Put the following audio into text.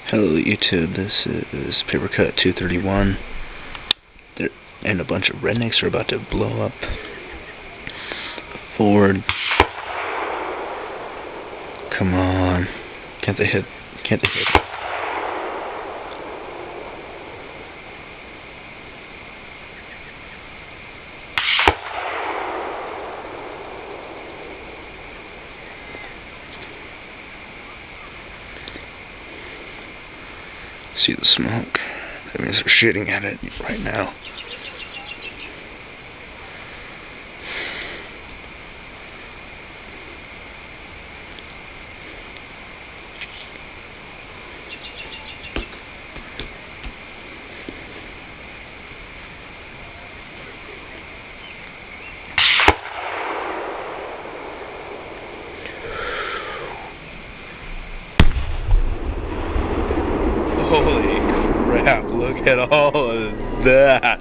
Hello YouTube, this is Papercut 231, and a bunch of rednecks are about to blow up Ford. Come on, can't they hit? See the smoke? That means they're shooting at it right now. Holy crap, look at all of that.